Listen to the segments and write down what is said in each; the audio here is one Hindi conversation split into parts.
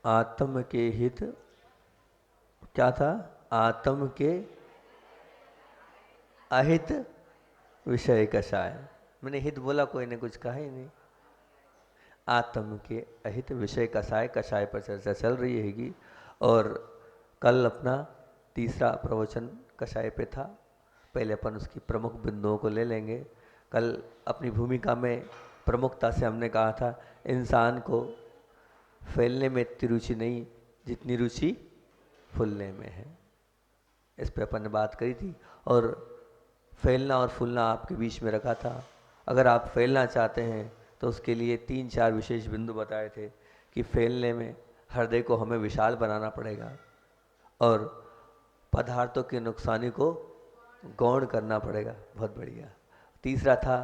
आत्म के हित, क्या था? आत्म के अहित विषय कषाय। मैंने हित बोला, कोई ने कुछ कहा ही नहीं। आत्म के अहित विषय कषाय, कषाय पर चर्चा चल रही हैगी। और कल अपना तीसरा प्रवचन कषाय पे था। पहले अपन उसकी प्रमुख बिंदुओं को ले लेंगे। कल अपनी भूमिका में प्रमुखता से हमने कहा था, इंसान को फैलने में इतनी रुचि नहीं जितनी रुचि फूलने में है। इस पे अपन ने बात करी थी। और फैलना और फूलना आपके बीच में रखा था। अगर आप फैलना चाहते हैं तो उसके लिए 3-4 विशेष बिंदु बताए थे कि फैलने में हृदय को हमें विशाल बनाना पड़ेगा और पदार्थों के नुकसानी को गौण करना पड़ेगा। बहुत बढ़िया। तीसरा था,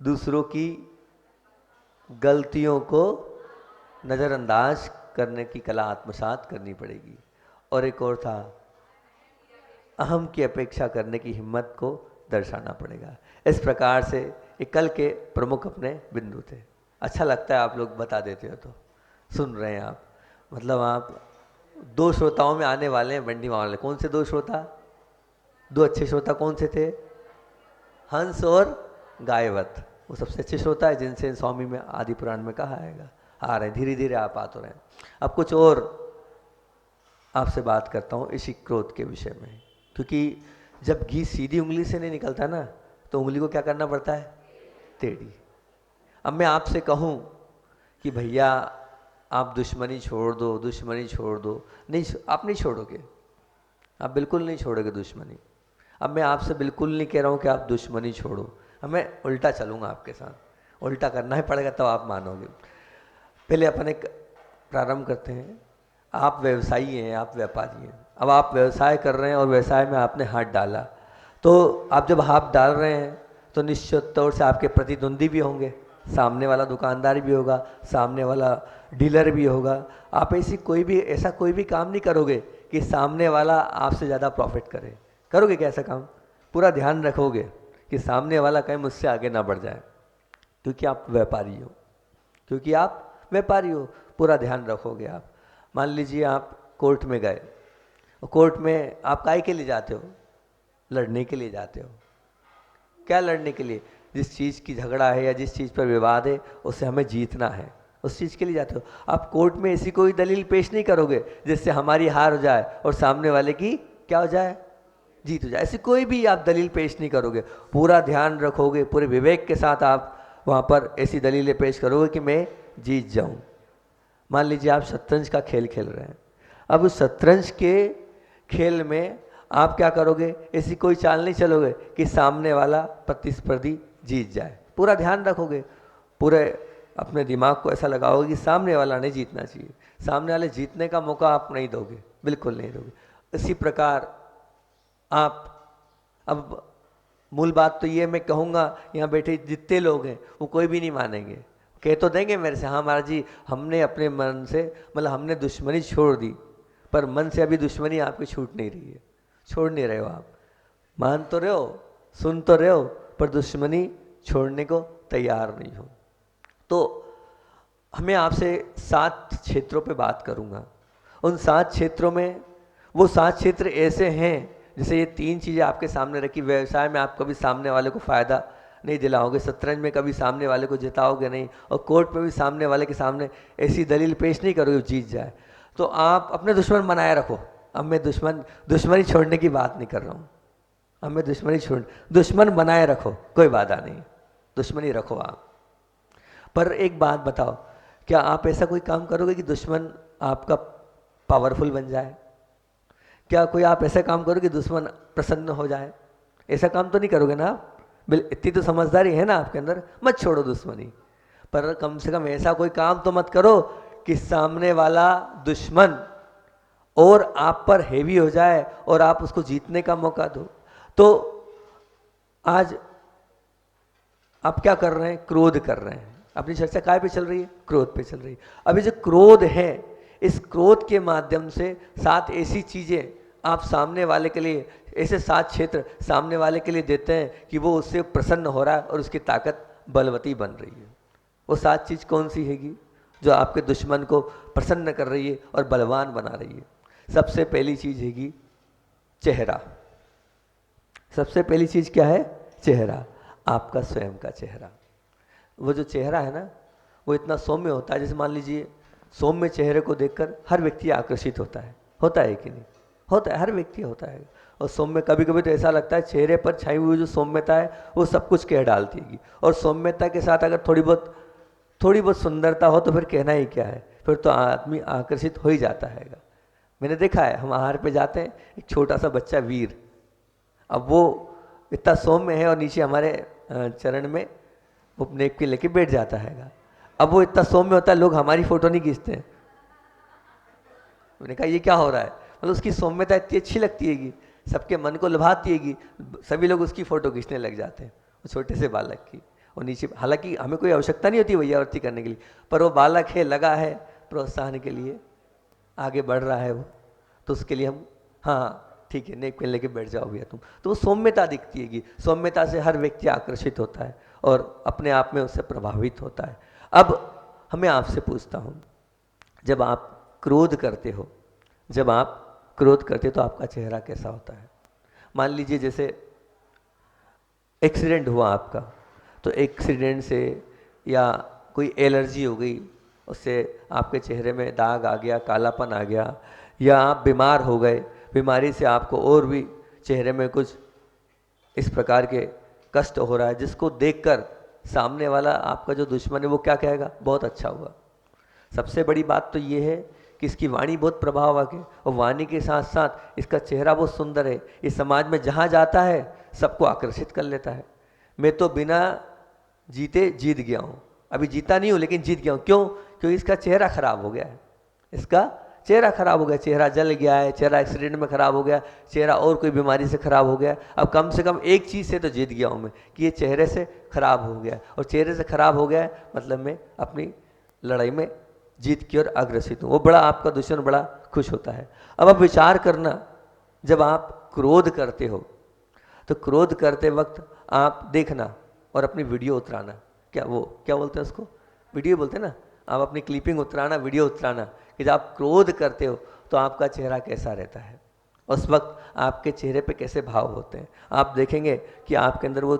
दूसरों की गलतियों को नज़रअंदाज करने की कला आत्मसात करनी पड़ेगी। और एक और था, अहम की अपेक्षा करने की हिम्मत को दर्शाना पड़ेगा। इस प्रकार से ये कल के प्रमुख अपने बिंदु थे। अच्छा लगता है आप लोग बता देते हो तो, सुन रहे हैं आप, मतलब आप 2 श्रोताओं में आने वाले हैं बंडी वाले। कौन से 2 श्रोता? 2 अच्छे श्रोता कौन से थे? हंस और गायवत। वो सबसे अच्छे श्रोता है जिनसे स्वामी में आदि पुराण में कहा आएगा। आ रहे हैं, धीरे धीरे आप आ तो रहे हैं। अब कुछ और आपसे बात करता हूँ इसी क्रोध के विषय में, क्योंकि जब घी सीधी उंगली से नहीं निकलता ना, तो उंगली को क्या करना पड़ता है? टेढ़ी। अब मैं आपसे कहूँ कि भैया आप दुश्मनी छोड़ दो, दुश्मनी छोड़ दो, नहीं, आप नहीं छोड़ोगे, आप बिल्कुल नहीं छोड़ोगे दुश्मनी। अब मैं आपसे बिल्कुल नहीं कह रहा हूँ कि आप दुश्मनी छोड़ो, मैं उल्टा चलूँगा आपके साथ। उल्टा करना ही पड़ेगा तब आप मानोगे। पहले अपन एक प्रारंभ करते हैं। आप व्यवसायी हैं, आप व्यापारी हैं। अब आप व्यवसाय कर रहे हैं और व्यवसाय में आपने हाथ डाला, तो आप जब हाथ डाल रहे हैं तो निश्चित तौर से आपके प्रतिद्वंदी भी होंगे। सामने वाला दुकानदार भी होगा, सामने वाला डीलर भी होगा। आप ऐसा कोई भी काम नहीं करोगे कि सामने वाला आपसे ज़्यादा प्रॉफिट करे। करोगे क्या ऐसा काम? पूरा ध्यान रखोगे कि सामने वाला कहीं मुझसे आगे ना बढ़ जाए, क्योंकि आप व्यापारी हो, क्योंकि आप व्यापारी हो। पूरा ध्यान रखोगे आप। मान लीजिए आप कोर्ट में गए, और कोर्ट में आप काहे के लिए जाते हो? लड़ने के लिए जाते हो। क्या लड़ने के लिए? जिस चीज़ की झगड़ा है या जिस चीज़ पर विवाद है उसे हमें जीतना है, उस चीज़ के लिए जाते हो। आप कोर्ट में ऐसी कोई दलील पेश नहीं करोगे जिससे हमारी हार हो जाए और सामने वाले की क्या हो जाए? जीत हो जाए। ऐसी कोई भी आप दलील पेश नहीं करोगे। पूरा ध्यान रखोगे, पूरे विवेक के साथ आप वहाँ पर ऐसी दलीलें पेश करोगे कि मैं जीत जाऊँ। मान लीजिए आप शतरंज का खेल खेल रहे हैं। अब उस शतरंज के खेल में आप क्या करोगे? ऐसी कोई चाल नहीं चलोगे कि सामने वाला प्रतिस्पर्धी जीत जाए। पूरा ध्यान रखोगे, पूरे अपने दिमाग को ऐसा लगाओगे कि सामने वाला नहीं जीतना चाहिए। सामने वाले जीतने का मौका आप नहीं दोगे, बिल्कुल नहीं दोगे। इसी प्रकार आप, अब मूल बात तो ये मैं कहूँगा, यहाँ बैठे जितने लोग हैं वो कोई भी नहीं मानेंगे। कह तो देंगे मेरे से, हाँ महाराज जी हमने अपने मन से, मतलब हमने दुश्मनी छोड़ दी, पर मन से अभी दुश्मनी आपकी छूट नहीं रही है। छोड़ नहीं रहे हो आप। मान तो रहे हो, सुन तो रहे हो, पर दुश्मनी छोड़ने को तैयार नहीं हो। तो हमें आपसे 7 क्षेत्रों पे बात करूँगा। उन 7 क्षेत्रों में, वो 7 क्षेत्र ऐसे हैं, जैसे ये 3 चीज़ें आपके सामने रखी। व्यवसाय में आप कभी सामने वाले को फ़ायदा नहीं दिलाओगे, शतरंज में कभी सामने वाले को जिताओगे नहीं, और कोर्ट में भी सामने वाले के सामने ऐसी दलील पेश नहीं करोगे जीत जाए। तो आप अपने दुश्मन बनाए रखो। अब मैं दुश्मनी छोड़ने की बात नहीं कर रहा हूँ। अब मैं दुश्मन बनाए रखो, कोई बाधा नहीं, दुश्मनी रखो आप। पर एक बात बताओ, क्या आप ऐसा कोई काम करोगे कि दुश्मन आपका पावरफुल बन जाए? क्या कोई आप ऐसा काम करोगे कि दुश्मन प्रसन्न हो जाए? ऐसा काम तो नहीं करोगे ना आप? इतनी तो समझदारी है ना आपके अंदर। मत छोड़ो दुश्मनी, पर कम से कम ऐसा कोई काम तो मत करो कि सामने वाला दुश्मन और आप पर हेवी हो जाए और आप उसको जीतने का मौका दो। तो आज आप क्या कर रहे हैं? क्रोध कर रहे हैं। अपनी चर्चा काय पे चल रही है? क्रोध पे चल रही है। अभी जो क्रोध है, इस क्रोध के माध्यम से 7 ऐसी चीजें आप सामने वाले के लिए, ऐसे 7 क्षेत्र सामने वाले के लिए देते हैं कि वो उससे प्रसन्न हो रहा है और उसकी ताकत बलवती बन रही है। वो 7 चीज कौन सी हैगी? जो आपके दुश्मन को प्रसन्न कर रही है और बलवान बना रही है। सबसे पहली चीज है चेहरा। सबसे पहली चीज क्या है? चेहरा, आपका स्वयं का चेहरा। वो जो चेहरा है ना, वो इतना सौम्य होता है, जैसे मान लीजिए सौम्य चेहरे को देखकर हर व्यक्ति आकर्षित होता है कि नहीं? होता है, हर व्यक्ति होता है। और सौम्य, कभी कभी तो ऐसा लगता है चेहरे पर छाई हुई जो सौम्यता है वो सब कुछ कह डालती है। और सौम्यता के साथ अगर थोड़ी बहुत सुंदरता हो तो फिर कहना ही क्या है, फिर तो आदमी आकर्षित हो ही जाता है। मैंने देखा है, हम आहार पे जाते हैं, एक छोटा सा बच्चा वीर, अब वो इतना सौम्य है और नीचे हमारे चरण में वो नेपकिन लेके बैठ जाता है। अब वो इतना सौम्य होता है, लोग हमारी फोटो नहीं खींचते हैं। मैंने कहा ये क्या हो रहा है? मतलब उसकी सौम्यता इतनी अच्छी लगती है कि सबके मन को लुभाती है कि सभी लोग उसकी फोटो खींचने लग जाते हैं, वो छोटे से बालक की। और नीचे, हालांकि हमें कोई आवश्यकता नहीं होती वैयावर्ती करने के लिए, पर वो बालक है, लगा है प्रोत्साहन के लिए, आगे बढ़ रहा है वो, तो उसके लिए हम हाँ ठीक है नेपकिन लेके बैठ जाओ भैया तुम। तो वो सौम्यता दिखती है कि सौम्यता से हर व्यक्ति आकर्षित होता है और अपने आप में उससे प्रभावित होता है। अब हमें आपसे पूछता हूँ, जब आप क्रोध करते हो, तो आपका चेहरा कैसा होता है? मान लीजिए जैसे एक्सीडेंट हुआ आपका, तो एक्सीडेंट से या कोई एलर्जी हो गई, उससे आपके चेहरे में दाग आ गया, कालापन आ गया, या आप बीमार हो गए, बीमारी से आपको और भी चेहरे में कुछ इस प्रकार के कष्ट हो रहा है, जिसको देखकर सामने वाला आपका जो दुश्मन है वो क्या कहेगा? बहुत अच्छा हुआ। सबसे बड़ी बात तो ये है कि इसकी वाणी बहुत प्रभावक है, और वाणी के साथ साथ इसका चेहरा बहुत सुंदर है। इस समाज में जहाँ जाता है सबको आकर्षित कर लेता है। मैं तो बिना जीते जीत गया हूँ, अभी जीता नहीं हूँ लेकिन जीत गया हूँ। क्यों? क्योंकि इसका चेहरा खराब हो गया है, इसका चेहरा खराब हो गया, चेहरा जल गया है, चेहरा एक्सीडेंट में खराब हो गया, चेहरा और कोई बीमारी से खराब हो गया। अब कम से कम एक चीज़ से तो जीत गया हूँ मैं, कि ये चेहरे से खराब हो गया, और चेहरे से खराब हो गया है मतलब मैं अपनी लड़ाई में जीत की ओर अग्रसित हूँ। वो बड़ा, आपका दुश्मन बड़ा खुश होता है। अब आप विचार करना, जब आप क्रोध करते हो तो क्रोध करते वक्त आप देखना और अपनी वीडियो उतराना। क्या बोलते हैं उसको? वीडियो बोलते हैं ना। आप अपनी क्लिपिंग उतराना, वीडियो उतराना कि जब आप क्रोध करते हो तो आपका चेहरा कैसा रहता है, उस वक्त आपके चेहरे पे कैसे भाव होते हैं। आप देखेंगे कि आपके अंदर वो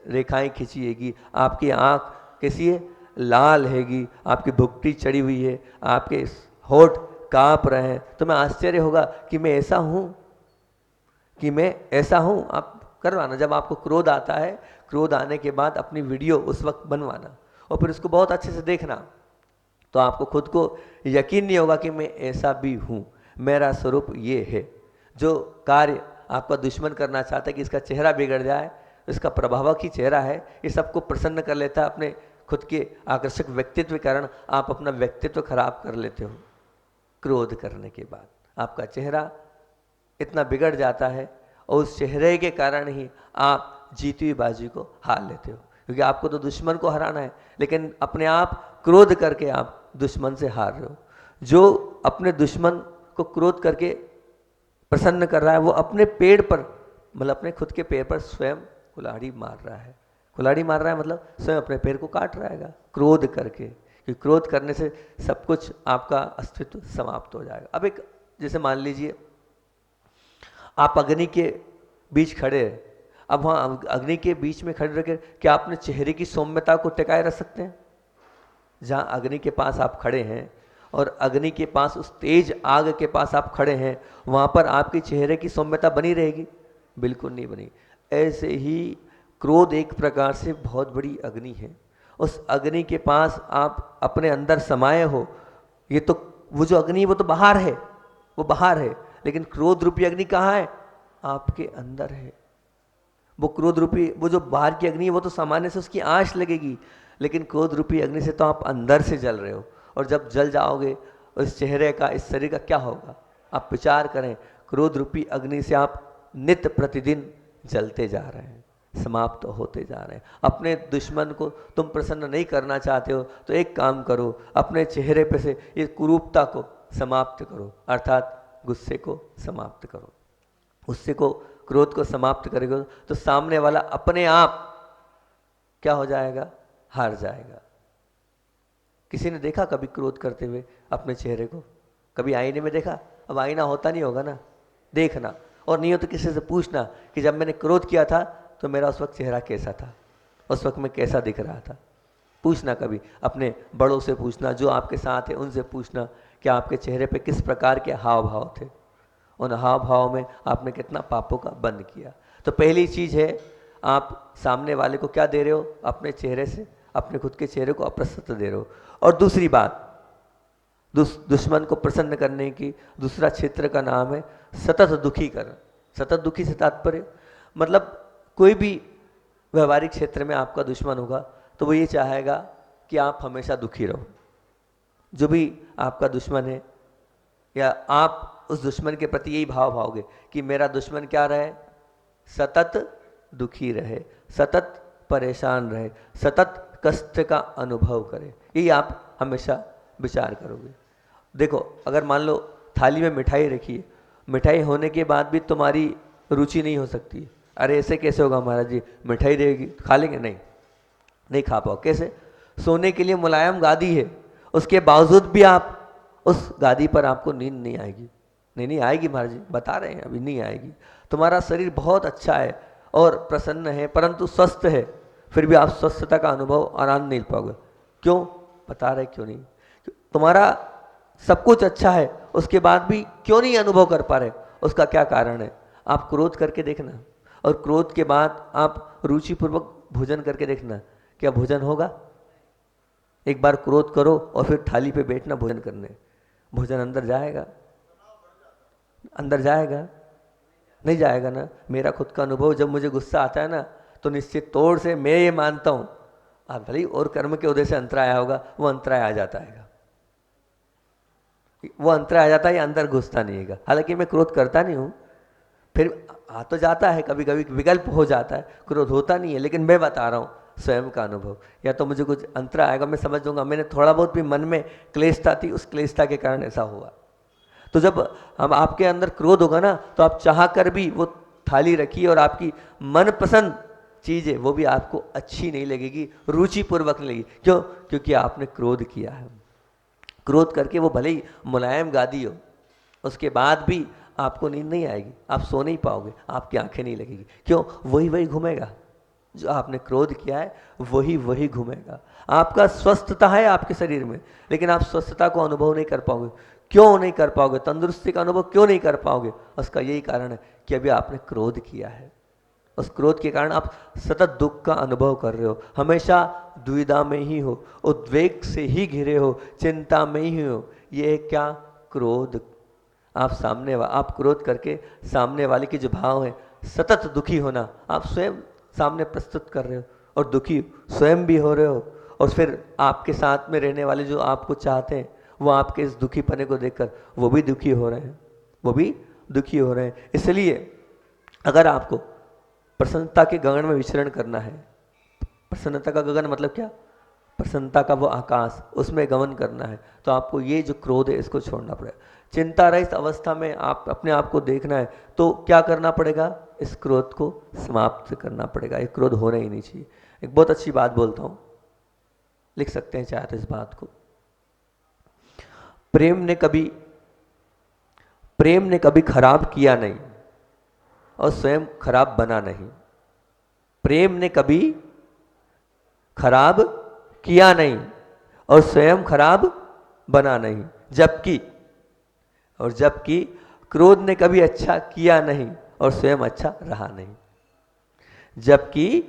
रेखाएं खिंची हैगी, आपकी आँख कैसी है? लाल हैगी, आपकी भुगटी चढ़ी हुई है, आपके होठ काँप रहे हैं। तो मैं आश्चर्य होगा कि मैं ऐसा हूँ। आप करवाना, जब आपको क्रोध आता है, क्रोध आने के बाद अपनी वीडियो उस वक्त बनवाना और फिर उसको बहुत अच्छे से देखना, तो आपको खुद को यकीन नहीं होगा कि मैं ऐसा भी हूँ। मेरा स्वरूप ये है। जो कार्य आपका दुश्मन करना चाहता है कि इसका चेहरा बिगड़ जाए, इसका प्रभावक ही चेहरा है, ये सबको प्रसन्न कर लेता है। अपने खुद के आकर्षक व्यक्तित्व के कारण आप अपना व्यक्तित्व खराब कर लेते हो। क्रोध करने के बाद आपका चेहरा इतना बिगड़ जाता है और उस चेहरे के कारण ही आप जीती हुई बाजी को हार लेते हो, क्योंकि आपको तो दुश्मन को हराना है, लेकिन अपने आप क्रोध करके आप दुश्मन से हार रहे हो। जो अपने दुश्मन को क्रोध करके प्रसन्न कर रहा है, वो अपने पेड़ पर, मतलब अपने खुद के पैर पर स्वयं कुल्हाड़ी मार रहा है। कुल्हाड़ी मार रहा है मतलब स्वयं अपने पैर को काट रहा है क्रोध करके, कि क्रोध करने से सब कुछ आपका अस्तित्व समाप्त हो जाएगा। अब एक, जैसे मान लीजिए आप अग्नि के बीच खड़े हैं, अब वहाँ अग्नि के बीच में खड़े रहकर क्या अपने चेहरे की सौम्यता को टिकाए रख सकते हैं? जहाँ अग्नि के पास आप खड़े हैं और अग्नि के पास, उस तेज आग के पास आप खड़े हैं, वहाँ पर आपके चेहरे की सौम्यता बनी रहेगी? बिल्कुल नहीं बनी। ऐसे ही क्रोध एक प्रकार से बहुत बड़ी अग्नि है। उस अग्नि के पास आप अपने अंदर समाये हो, ये तो वो जो अग्नि वो तो बाहर है, वो बाहर है, लेकिन क्रोध रूपी अग्नि कहाँ है? आपके अंदर है। वो क्रोध रूपी, वो जो बाहर की अग्नि है वो तो सामान्य से उसकी आंच लगेगी, लेकिन क्रोध रूपी अग्नि से तो आप अंदर से जल रहे हो। और जब जल जाओगे इस चेहरे का, इस शरीर का क्या होगा? आप विचार करें, क्रोध रूपी अग्नि से आप नित्य प्रतिदिन जलते जा रहे हैं, समाप्त तो होते जा रहे हैं। अपने दुश्मन को तुम प्रसन्न नहीं करना चाहते हो तो एक काम करो, अपने चेहरे पे से इस कुरूपता को समाप्त करो, अर्थात गुस्से को समाप्त करो। गुस्से को, क्रोध को समाप्त करेगा तो सामने वाला अपने आप क्या हो जाएगा? हार जाएगा। किसी ने देखा कभी क्रोध करते हुए अपने चेहरे को? कभी आईने में देखा? अब आईना होता नहीं होगा ना, देखना, और नहीं हो तो किसी से पूछना कि जब मैंने क्रोध किया था तो मेरा उस वक्त चेहरा कैसा था, उस वक्त मैं कैसा दिख रहा था। पूछना, कभी अपने बड़ों से पूछना, जो आपके साथ है उनसे पूछना कि आपके चेहरे पे किस प्रकार के हाव भाव थे, उन हाव भाव में आपने कितना पापों का बंद किया। तो पहली चीज़ है, आप सामने वाले को क्या दे रहे हो? अपने चेहरे से, अपने खुद के चेहरे को अप्रसन्न दे रहे हो। और दूसरी बात, दुश्मन को प्रसन्न करने की दूसरा क्षेत्र का नाम है सतत दुखी कर। सतत दुखी से तात्पर्य मतलब कोई भी व्यवहारिक क्षेत्र में आपका दुश्मन होगा तो वो ये चाहेगा कि आप हमेशा दुखी रहो। जो भी आपका दुश्मन है, या आप उस दुश्मन के प्रति यही भाव भाओगे कि मेरा दुश्मन क्या रहे? सतत दुखी रहे, सतत परेशान रहे, सतत कष्ट का अनुभव करे, यही आप हमेशा विचार करोगे। देखो, अगर मान लो थाली में मिठाई रखी है, मिठाई होने के बाद भी तुम्हारी रुचि नहीं हो सकती। अरे ऐसे कैसे होगा महाराज जी, मिठाई देगी खा लेंगे? नहीं, नहीं खा पाओ। कैसे? सोने के लिए मुलायम गादी है, उसके बावजूद भी आप उस गादी पर आपको नींद नहीं आएगी। नहीं आएगी महाराज जी, बता रहे हैं, अभी नहीं आएगी। तुम्हारा शरीर बहुत अच्छा है और प्रसन्न है, परंतु स्वस्थ है, फिर भी आप स्वस्थता का अनुभव आनंद नहीं पाओगे। क्यों? बता रहे क्यों नहीं। तुम्हारा सब कुछ अच्छा है, उसके बाद भी क्यों नहीं अनुभव कर पा रहे? उसका क्या कारण है? आप क्रोध करके देखना, और क्रोध के बाद आप रुचिपूर्वक भोजन करके देखना, क्या भोजन होगा? एक बार क्रोध करो और फिर थाली पे बैठना भोजन करने, भोजन अंदर जाएगा? अंदर जाएगा? नहीं जाएगा ना। मेरा खुद का अनुभव, जब मुझे गुस्सा आता है ना तो निश्चित तौर से मैं ये मानता हूँ, आप भले और कर्म के उदय से अंतराय होगा, वो अंतराय आ जाता है, वो अंतराय आ जाता है, अंदर घुसता नहीं है। हालांकि मैं क्रोध करता नहीं हूँ, फिर आ तो जाता है, कभी कभी विकल्प हो जाता है, क्रोध होता नहीं है, लेकिन मैं बता रहा हूँ स्वयं का अनुभव। या तो मुझे कुछ अंतराय आएगा, मैं समझ लूँगा मैंने थोड़ा बहुत भी मन में क्लेशता थी, उस क्लेशता के कारण ऐसा हुआ। तो जब हम आपके अंदर क्रोध होगा ना, तो आप चाह कर भी वो थाली रखिए और आपकी मनपसंद चीज़ है वो भी आपको अच्छी नहीं लगेगी, रुचिपूर्वक नहीं लगेगी। क्यों? क्योंकि आपने क्रोध किया है। क्रोध करके वो भले ही मुलायम गादी हो, उसके बाद भी आपको नींद नहीं आएगी, आप सो नहीं पाओगे, आपकी आंखें नहीं लगेगी। क्यों? वही घूमेगा जो आपने क्रोध किया है, वही घूमेगा। आपका स्वस्थता है आपके शरीर में, लेकिन आप स्वस्थता को अनुभव नहीं कर पाओगे। क्यों नहीं कर पाओगे? तंदुरुस्ती का अनुभव क्यों नहीं कर पाओगे? उसका यही कारण है कि अभी आपने क्रोध किया है। उस क्रोध के कारण आप सतत दुख का अनुभव कर रहे हो, हमेशा दुविधा में ही हो, उद्वेग से ही घिरे हो, चिंता में ही हो। ये है क्या? क्रोध। आप क्रोध करके सामने वाले के जो भाव है, सतत दुखी होना, आप स्वयं सामने प्रस्तुत कर रहे हो, और दुखी स्वयं भी हो रहे हो, और फिर आपके साथ में रहने वाले जो आपको चाहते हैं, वो आपके इस दुखी पने को देखकर वो भी दुखी हो रहे हैं, इसलिए अगर आपको प्रसन्नता के गगन में विचरण करना है, प्रसन्नता का गगन मतलब क्या? प्रसन्नता का वो आकाश, उसमें गमन करना है, तो आपको ये जो क्रोध है इसको छोड़ना पड़ेगा। चिंता रहित अवस्था में आप अपने आप को देखना है, तो क्या करना पड़ेगा? इस क्रोध को समाप्त करना पड़ेगा। ये क्रोध होना ही नहीं चाहिए। एक बहुत अच्छी बात बोलता हूँ, लिख सकते हैं चाहे तो इस बात को। प्रेम ने कभी खराब किया नहीं और स्वयं खराब बना नहीं। प्रेम ने कभी खराब किया नहीं और स्वयं खराब बना नहीं। जबकि क्रोध ने कभी अच्छा किया नहीं और स्वयं अच्छा रहा नहीं। जबकि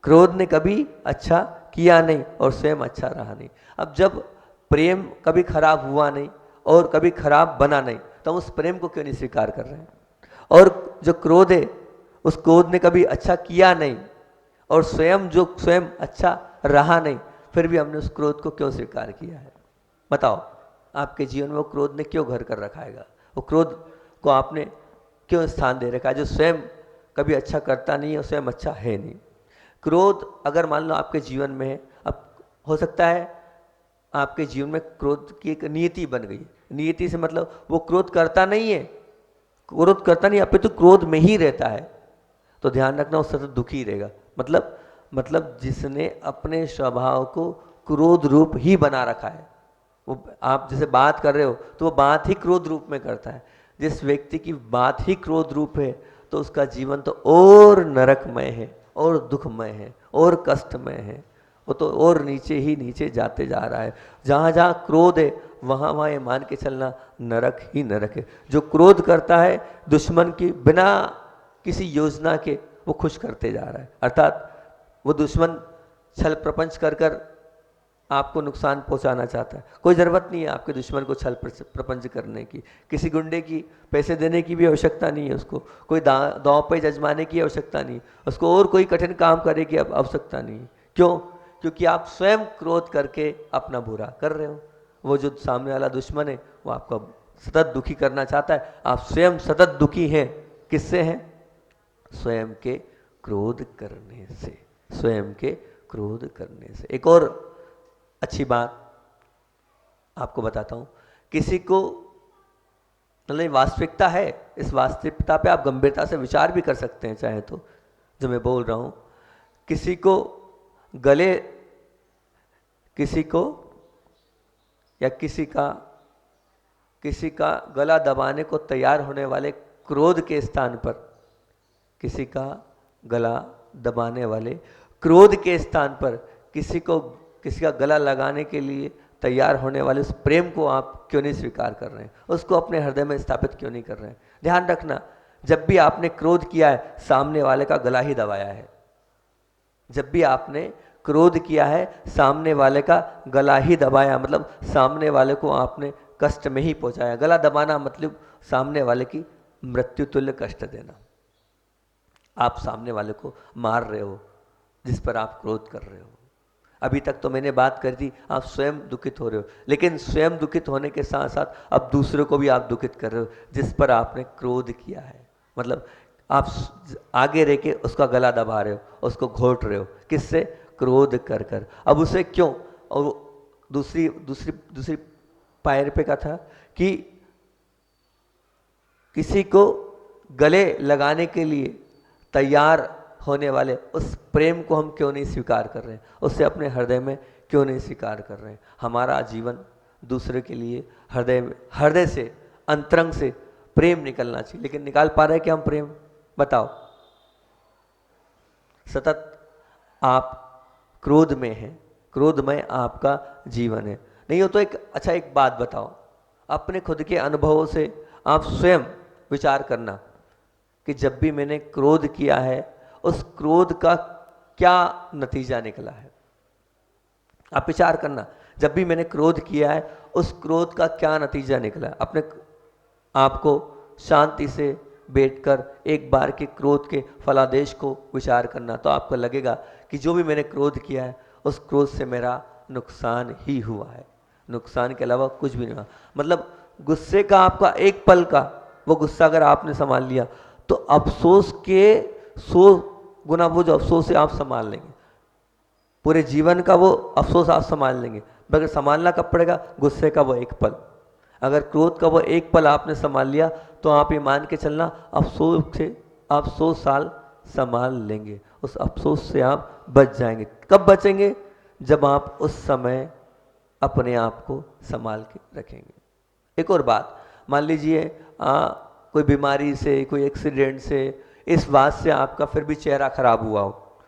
क्रोध ने कभी अच्छा किया नहीं और स्वयं अच्छा रहा नहीं। अब जब प्रेम कभी खराब हुआ नहीं और कभी खराब बना नहीं, तो हम उस प्रेम को क्यों नहीं स्वीकार कर रहे हैं? और जो क्रोध है, उस क्रोध ने कभी अच्छा किया नहीं और स्वयं अच्छा रहा नहीं, फिर भी हमने उस क्रोध को क्यों स्वीकार किया है? बताओ, आपके जीवन में वो क्रोध ने क्यों घर कर रखा है? वो क्रोध को आपने क्यों स्थान दे रखा है, जो स्वयं कभी अच्छा करता नहीं और स्वयं अच्छा है नहीं? क्रोध अगर मान लो आपके जीवन में है, अब हो सकता है आपके जीवन में क्रोध की एक नियति बन गई। नियति से मतलब वो क्रोध करता नहीं है, अपितु क्रोध में ही रहता है, तो ध्यान रखना वो सतत दुखी रहेगा। मतलब जिसने अपने स्वभाव को क्रोध रूप ही बना रखा है। वो आप जैसे बात कर रहे हो तो वो बात ही क्रोध रूप में करता है। जिस व्यक्ति की बात ही क्रोध रूप है तो उसका जीवन तो और नरकमय है, और दुखमय है, और कष्टमय है। वो तो और नीचे ही नीचे जाते जा रहा है। जहाँ जहाँ क्रोध है वहाँ वहाँ ये मान के चलना नरक ही नरक है। जो क्रोध करता है दुश्मन की बिना किसी योजना के वो खुश करते जा रहा है। अर्थात वो दुश्मन छल प्रपंच कर कर आपको नुकसान पहुंचाना चाहता है। कोई ज़रूरत नहीं है आपके दुश्मन को छल प्रपंच करने की, किसी गुंडे की पैसे देने की भी आवश्यकता नहीं है उसको, कोई दांव पे जजमाने की आवश्यकता नहीं, उसको और कोई कठिन काम करने की आवश्यकता नहीं। क्यों? क्योंकि आप स्वयं क्रोध करके अपना बुरा कर रहे हो। वो जो सामने वाला दुश्मन है वो आपका सतत दुखी करना चाहता है, आप स्वयं सतत दुखी हैं। किससे हैं? स्वयं के क्रोध करने से, स्वयं के क्रोध करने से। एक और अच्छी बात आपको बताता हूं, किसी को मतलब वास्तविकता है, इस वास्तविकता पे आप गंभीरता से विचार भी कर सकते हैं चाहे तो, जो मैं बोल रहा हूं। किसी को गले, किसी को या किसी का गला दबाने को तैयार होने वाले क्रोध के स्थान पर, किसी का गला दबाने वाले क्रोध के स्थान पर किसी का गला लगाने के लिए तैयार होने वाले उस प्रेम को आप क्यों नहीं स्वीकार कर रहे हैं? उसको अपने हृदय में स्थापित क्यों नहीं कर रहे हैं? ध्यान रखना, जब भी आपने क्रोध किया है सामने वाले का गला ही दबाया है। जब भी आपने क्रोध किया है सामने वाले का गला ही दबाया, मतलब सामने वाले को आपने कष्ट में ही पहुंचाया। गला दबाना मतलब सामने वाले की मृत्यु तुल्य कष्ट देना। आप सामने वाले को मार रहे हो जिस पर आप क्रोध कर रहे हो। अभी तक तो मैंने बात कर दी, आप स्वयं दुखित हो रहे हो, लेकिन स्वयं दुखित होने के साथ साथ अब दूसरों को भी आप दुखित कर रहे हो जिस पर आपने क्रोध किया है। मतलब आप आगे रह के उसका गला दबा रहे हो, उसको घोट रहे हो। किससे? क्रोध कर कर। अब उसे क्यों? और दूसरी दूसरी दूसरी पायर पे का था कि किसी को गले लगाने के लिए तैयार होने वाले उस प्रेम को हम क्यों नहीं स्वीकार कर रहे हैं? उससे अपने हृदय में क्यों नहीं स्वीकार कर रहे हैं? हमारा जीवन दूसरे के लिए हृदय से, अंतरंग से प्रेम निकलना चाहिए, लेकिन निकाल पा रहे हैं क्या हम प्रेम? बताओ। सतत आप क्रोध में हैं, क्रोधमय आपका जीवन है। नहीं हो तो एक बात बताओ, अपने खुद के अनुभवों से आप स्वयं विचार करना कि जब भी मैंने क्रोध किया है उस क्रोध का क्या नतीजा निकला है। आप विचार करना, जब भी मैंने क्रोध किया है उस क्रोध का क्या नतीजा निकला है। अपने आपको शांति से बैठकर एक बार के क्रोध के फलादेश को विचार करना, तो आपको लगेगा कि जो भी मैंने क्रोध किया है उस क्रोध से मेरा नुकसान ही हुआ है, नुकसान के अलावा कुछ भी नहीं हुआ। मतलब गुस्से का आपका एक पल का वो गुस्सा अगर आपने संभाल लिया तो अफसोस के 100 गुना वो जो अफसोस है आप संभाल लेंगे, पूरे जीवन का वो अफसोस आप संभाल लेंगे। मगर संभालना कब पड़ेगा? गुस्से का वो एक पल। अगर क्रोध का वो एक पल आपने संभाल लिया तो आप ये मान के चलना अफसोस से आप 100 साल संभाल लेंगे, उस अफसोस से आप बच जाएंगे। कब बचेंगे? जब आप उस समय अपने आप को संभाल के रखेंगे। एक और बात, मान लीजिए कोई बीमारी से, कोई एक्सीडेंट से, इस बात से आपका फिर भी चेहरा खराब हुआ हो,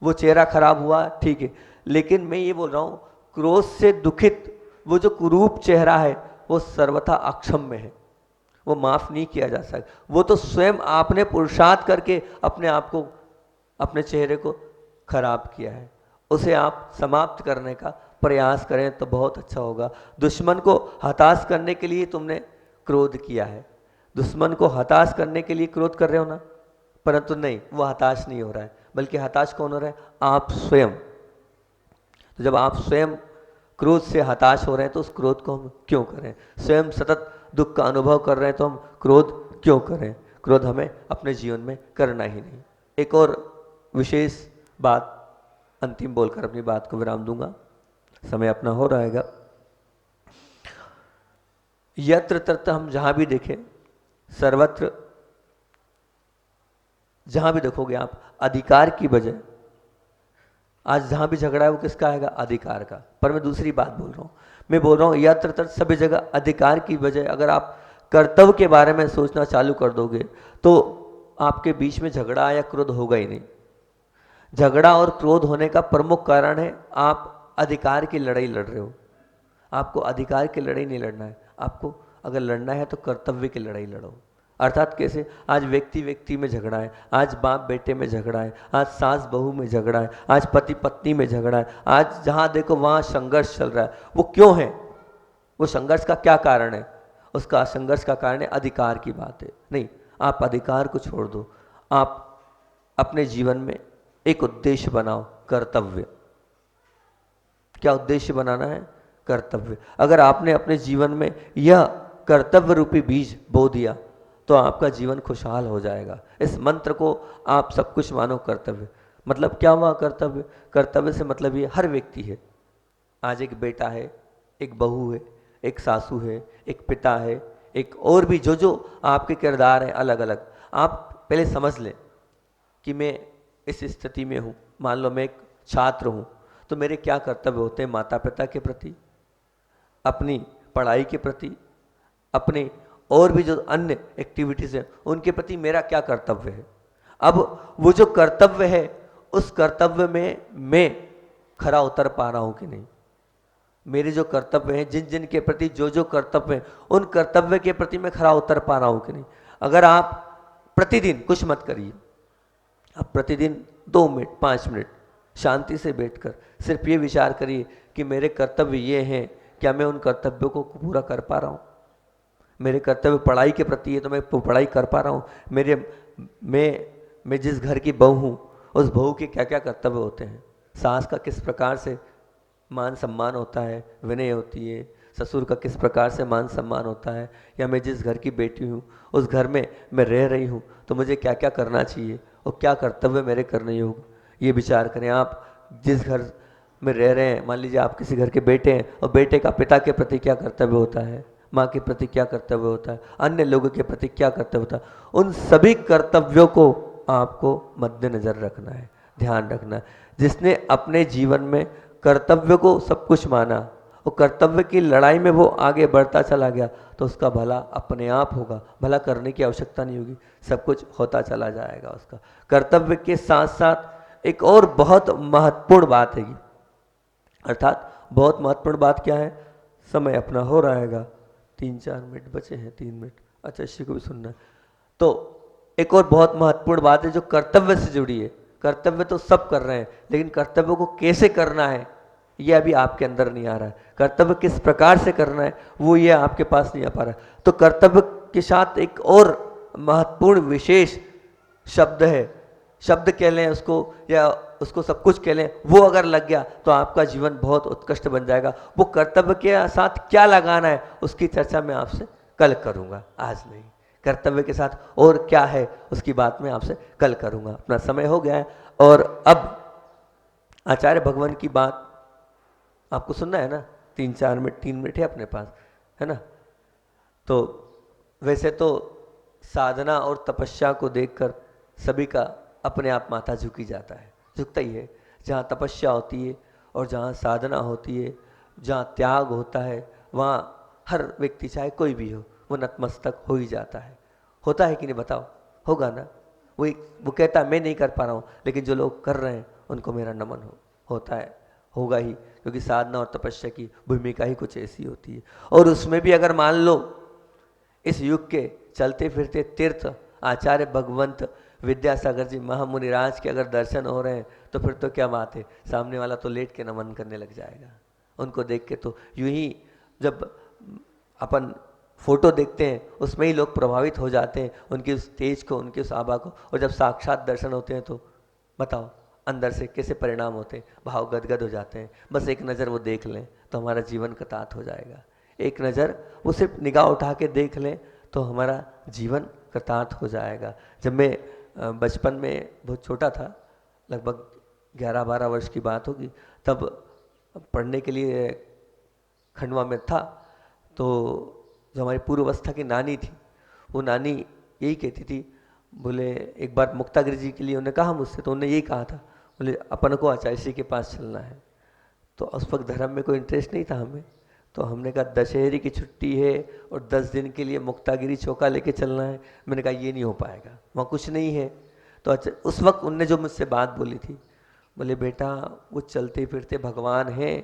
वो चेहरा खराब हुआ ठीक है, लेकिन मैं ये बोल रहा हूँ क्रोध से दुखित वो जो कुरूप चेहरा है वो सर्वथा अक्षम्य है, वो माफ नहीं किया जा सकता। वो तो स्वयं आपने पुरुषार्थ करके अपने आप को, अपने चेहरे को खराब किया है, उसे आप समाप्त करने का प्रयास करें तो बहुत अच्छा होगा। दुश्मन को हताश करने के लिए तुमने क्रोध किया है, दुश्मन को हताश करने के लिए क्रोध कर रहे हो ना, परंतु नहीं, वो हताश नहीं हो रहा है, बल्कि हताश कौन हो रहा है? आप स्वयं। तो जब आप स्वयं क्रोध से हताश हो रहे हैं तो उस क्रोध को हम क्यों करें? स्वयं सतत दुख का अनुभव कर रहे हैं तो हम क्रोध क्यों करें? क्रोध हमें अपने जीवन में करना ही नहीं। एक और विशेष बात अंतिम बोलकर अपनी बात को विराम दूंगा, समय अपना हो रहेगा। यत्र तत्र हम जहां भी देखें, सर्वत्र जहां भी देखोगे आप, अधिकार की बजाय आज जहाँ भी झगड़ा है वो किसका आएगा? अधिकार का। पर मैं दूसरी बात बोल रहा हूँ, मैं बोल रहा हूँ यत्र तत्र सभी जगह अधिकार की बजाय अगर आप कर्तव्य के बारे में सोचना चालू कर दोगे तो आपके बीच में झगड़ा या क्रोध होगा ही नहीं। झगड़ा और क्रोध होने का प्रमुख कारण है आप अधिकार की लड़ाई लड़ रहे हो। आपको अधिकार की लड़ाई नहीं लड़ना है, आपको अगर लड़ना है तो कर्तव्य की लड़ाई लड़ो। अर्थात कैसे? आज व्यक्ति व्यक्ति में झगड़ा है, आज बाप बेटे में झगड़ा है, आज सास बहू में झगड़ा है, आज पति पत्नी में झगड़ा है, आज जहाँ देखो वहाँ संघर्ष चल रहा है। वो क्यों है? वो संघर्ष का क्या कारण है? उसका संघर्ष का कारण है अधिकार की बात है। नहीं, आप अधिकार को छोड़ दो, आप अपने जीवन में एक उद्देश्य बनाओ, कर्तव्य। क्या उद्देश्य बनाना है? कर्तव्य। अगर आपने अपने जीवन में यह कर्तव्य रूपी बीज बो दिया तो आपका जीवन खुशहाल हो जाएगा। इस मंत्र को आप सब कुछ मानो कर्तव्य। मतलब क्या हुआ कर्तव्य? कर्तव्य से मतलब ये हर व्यक्ति है। आज एक बेटा है, एक बहू है, एक सासू है, एक पिता है, एक और भी जो जो आपके किरदार हैं अलग अलग। आप पहले समझ लें कि मैं इस स्थिति में हूँ। मान लो मैं एक छात्र हूँ तो मेरे क्या कर्तव्य होते हैं माता पिता के प्रति, अपनी पढ़ाई के प्रति, अपने और भी जो अन्य एक्टिविटीज़ हैं उनके प्रति मेरा क्या कर्तव्य है। अब वो जो कर्तव्य है उस कर्तव्य में मैं खरा उतर पा रहा हूँ कि नहीं। मेरे जो कर्तव्य हैं, जिन जिन के प्रति जो जो कर्तव्य हैं, उन कर्तव्य के प्रति मैं खरा उतर पा रहा हूँ कि नहीं। अगर आप प्रतिदिन कुछ मत करिए, आप प्रतिदिन 2 मिनट 5 मिनट शांति से बैठकर सिर्फ ये विचार करिए कि मेरे कर्तव्य ये हैं, क्या मैं उन कर्तव्यों को पूरा कर पा रहा हूँ। मेरे कर्तव्य पढ़ाई के प्रति है तो मैं पढ़ाई कर पा रहा हूँ। मैं जिस घर की बहू हूँ उस बहू के क्या क्या कर्तव्य होते हैं। सास का किस प्रकार से मान सम्मान होता है, विनय होती है। ससुर का किस प्रकार से मान सम्मान होता है। या मैं जिस घर की बेटी हूँ उस घर में मैं रह रही हूँ तो मुझे क्या क्या करना चाहिए और क्या कर्तव्य मेरे करने योग्य, ये विचार करें। आप जिस घर में रह रहे हैं, मान लीजिए आप किसी घर के बेटे हैं और बेटे का पिता के प्रति क्या कर्तव्य होता है, माँ के प्रति क्या कर्तव्य होता है, अन्य लोगों के प्रति क्या कर्तव्य होता है, उन सभी कर्तव्यों को आपको मद्देनजर रखना है, ध्यान रखना है। जिसने अपने जीवन में कर्तव्य को सब कुछ माना और कर्तव्य की लड़ाई में वो आगे बढ़ता चला गया तो उसका भला अपने आप होगा। भला करने की आवश्यकता नहीं होगी, सब कुछ होता चला जाएगा उसका। कर्तव्य के साथ साथ एक और बहुत महत्वपूर्ण बात है, अर्थात बहुत महत्वपूर्ण बात क्या है? समय अपना हो रहेगा, 3-4 मिनट बचे हैं, 3 मिनट। अच्छा, इसी को भी सुनना है। तो एक और बहुत महत्वपूर्ण बात है जो कर्तव्य से जुड़ी है। कर्तव्य तो सब कर रहे हैं लेकिन कर्तव्य को कैसे करना है ये अभी आपके अंदर नहीं आ रहा है। कर्तव्य किस प्रकार से करना है वो ये आपके पास नहीं आ पा रहा है। तो कर्तव्य के साथ एक और महत्वपूर्ण विशेष शब्द है, शब्द कह लें उसको या उसको सब कुछ कह लें, वो अगर लग गया तो आपका जीवन बहुत उत्कृष्ट बन जाएगा। वो कर्तव्य के साथ क्या लगाना है उसकी चर्चा मैं आपसे कल करूँगा, आज नहीं। कर्तव्य के साथ और क्या है उसकी बात मैं आपसे कल करूँगा। अपना समय हो गया है और अब आचार्य भगवान की बात आपको सुनना है ना। 3-4 मिनट 3 मिनट है अपने पास, है ना। तो वैसे तो साधना और तपस्या को देखकर सभी का अपने आप माथा झुकी जाता है, झुकता ही है। जहाँ तपस्या होती है और जहाँ साधना होती है, जहाँ त्याग होता है, वहाँ हर व्यक्ति चाहे कोई भी हो वो नतमस्तक हो ही जाता है। होता है कि नहीं बताओ? होगा ना। वो कहता है मैं नहीं कर पा रहा हूँ लेकिन जो लोग कर रहे हैं उनको मेरा नमन होता है, होगा ही, क्योंकि साधना और तपस्या की भूमिका ही कुछ ऐसी होती है। और उसमें भी अगर मान लो इस युग के चलते फिरते तीर्थ आचार्य भगवंत विद्यासागर जी महामुनि राज के अगर दर्शन हो रहे हैं तो फिर तो क्या बात है, सामने वाला तो लेट के नमन करने लग जाएगा। उनको देख के तो यूं ही जब अपन फोटो देखते हैं उसमें ही लोग प्रभावित हो जाते हैं, उनकी उस तेज को, उनकी उस आभा को। और जब साक्षात दर्शन होते हैं तो बताओ अंदर से कैसे परिणाम होते हैं, भाव गदगद हो जाते हैं। बस एक नज़र वो देख लें तो हमारा जीवन कृतार्थ हो जाएगा। एक नज़र वो सिर्फ निगाह उठा के देख लें तो हमारा जीवन कृतार्थ हो जाएगा। जब मैं बचपन में बहुत छोटा था, लगभग 11-12 वर्ष की बात होगी, तब पढ़ने के लिए खंडवा में था। तो जो हमारी पूर्वावस्था की नानी थी, वो नानी यही कहती थी, बोले एक बार मुक्तागिरी जी के लिए उन्होंने कहा मुझसे, तो उन्होंने यही कहा था, बोले अपन को आचार्य के पास चलना है। तो उस वक्त धर्म में कोई इंटरेस्ट नहीं था हमें, तो हमने कहा दशहरे की छुट्टी है और 10 दिन के लिए मुक्तागिरी चौका लेके चलना है। मैंने कहा ये नहीं हो पाएगा, वहाँ कुछ नहीं है। तो अच्छा, उस वक्त उनने जो मुझसे बात बोली थी, बोले बेटा वो चलते फिरते भगवान हैं,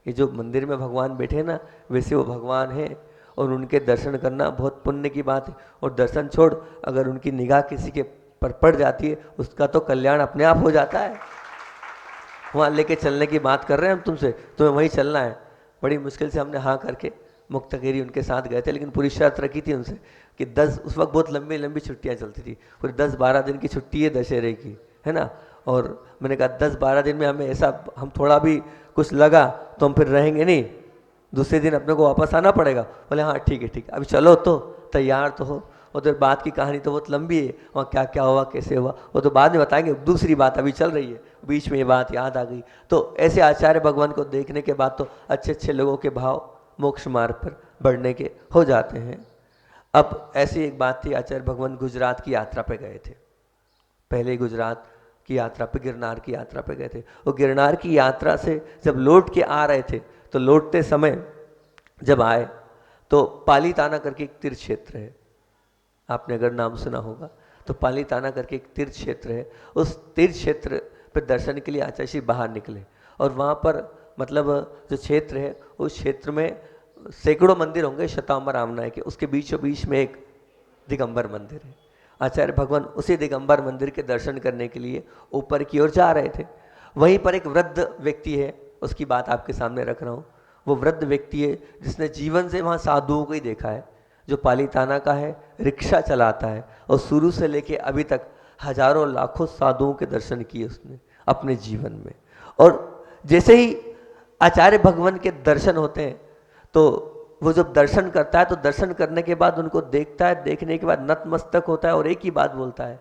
ये जो मंदिर में भगवान बैठे ना वैसे वो भगवान हैं, और उनके दर्शन करना बहुत पुण्य की बात है। और दर्शन छोड़, अगर उनकी निगाह किसी के पर पड़ जाती है उसका तो कल्याण अपने आप हो जाता है। वहाँ लेके चलने की बात कर रहे हैं हम तुमसे, तुम्हें वहीं चलना है। बड़ी मुश्किल से हमने हाँ करके मुक्तागिरी उनके साथ गए थे, लेकिन पूरी शर्त रखी थी उनसे कि 10, उस वक्त बहुत लंबी लंबी छुट्टियाँ चलती थी, पूरी 10-12 दिन की छुट्टी है दशहरे की, है ना। और मैंने कहा 10-12 दिन में हमें ऐसा हम थोड़ा भी कुछ लगा तो हम फिर रहेंगे नहीं, दूसरे दिन अपने को वापस आना पड़ेगा। बोले हाँ ठीक है ठीक है, अभी चलो तो तैयार तो हो। उधर बात की कहानी तो बहुत लंबी है, वहाँ क्या क्या हुआ कैसे हुआ वो तो बाद में बताएंगे, दूसरी बात अभी चल रही है, बीच में ये बात याद आ गई। तो ऐसे आचार्य भगवान को देखने के बाद तो अच्छे अच्छे लोगों के भाव मोक्ष मार्ग पर बढ़ने के हो जाते हैं। अब ऐसी एक बात थी, आचार्य भगवान गुजरात की यात्रा पे गए थे, पहले गुजरात की यात्रा पे, गिरनार की यात्रा पे गए थे। वो गिरनार की यात्रा से जब लौट के आ रहे थे, तो लौटते समय जब आए तो पालीताना करके एक तीर्थ क्षेत्र है, आपने अगर नाम सुना होगा तो पालीताना करके एक तीर्थ क्षेत्र है। उस तीर्थ क्षेत्र पर दर्शन के लिए आचार्य श्री बाहर निकले, और वहाँ पर मतलब जो क्षेत्र है उस क्षेत्र में सैकड़ों मंदिर होंगे श्वेतांबर आमनाय के, उसके बीचों बीच में एक दिगंबर मंदिर है। आचार्य भगवान उसी दिगंबर मंदिर के दर्शन करने के लिए ऊपर की ओर जा रहे थे। वहीं पर एक वृद्ध व्यक्ति है, उसकी बात आपके सामने रख रहा हूँ। वो वृद्ध व्यक्ति है जिसने जीवन से वहाँ साधुओं को ही देखा है, जो पालीताना का है, रिक्शा चलाता है, और शुरू से लेके अभी तक हजारों लाखों साधुओं के दर्शन किए उसने अपने जीवन में। और जैसे ही आचार्य भगवान के दर्शन होते हैं तो वो जब दर्शन करता है तो दर्शन करने के बाद उनको देखता है, देखने के बाद नतमस्तक होता है और एक ही बात बोलता है,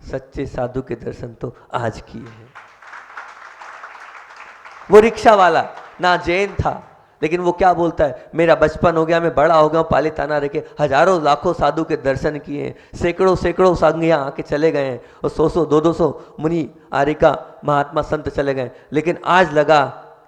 सच्चे साधु के दर्शन तो आज किए हैं। वो रिक्शा वाला ना जैन था, लेकिन वो क्या बोलता है, मेरा बचपन हो गया, मैं बड़ा हो गया, पालीताना रह के हजारों लाखों साधु के दर्शन किए हैं, सैकड़ों सैकड़ों संघ यहाँ आके चले गए हैं, और 100-100 200-200 मुनि आरिका महात्मा संत चले गए, लेकिन आज लगा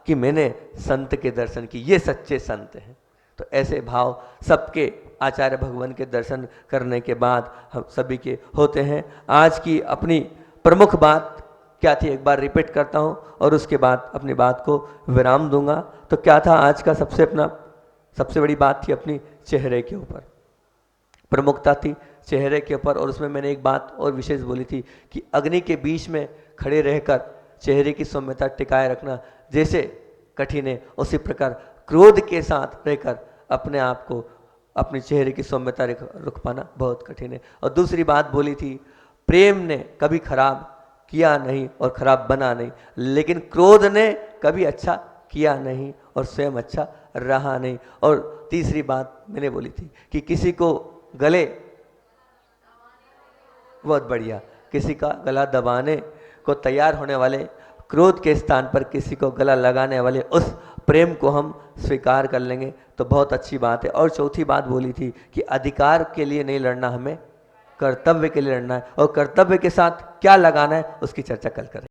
कि मैंने संत के दर्शन किए, ये सच्चे संत हैं। तो ऐसे भाव सबके आचार्य भगवान के दर्शन करने के बाद हम सभी के होते हैं। आज की अपनी प्रमुख बात क्या थी, एक बार रिपीट करता हूँ और उसके बाद अपनी बात को विराम दूंगा। तो क्या था आज का सबसे बड़ी बात थी अपनी चेहरे के ऊपर, प्रमुखता थी चेहरे के ऊपर। और उसमें मैंने एक बात और विशेष बोली थी कि अग्नि के बीच में खड़े रहकर चेहरे की सौम्यता टिकाए रखना जैसे कठिन है, उसी प्रकार क्रोध के साथ रहकर अपने आप को, अपने चेहरे की सौम्यता रख पाना बहुत कठिन है। और दूसरी बात बोली थी, प्रेम ने कभी खराब किया नहीं और खराब बना नहीं, लेकिन क्रोध ने कभी अच्छा किया नहीं और स्वयं अच्छा रहा नहीं। और तीसरी बात मैंने बोली थी कि किसी को गले, बहुत बढ़िया, किसी का गला दबाने को तैयार होने वाले, क्रोध के स्थान पर किसी को गला लगाने वाले उस प्रेम को हम स्वीकार कर लेंगे तो बहुत अच्छी बात है। और चौथी बात बोली थी कि अधिकार के लिए नहीं लड़ना, हमें कर्तव्य के लिए लड़ना है, और कर्तव्य के साथ क्या लगाना है उसकी चर्चा कल करें।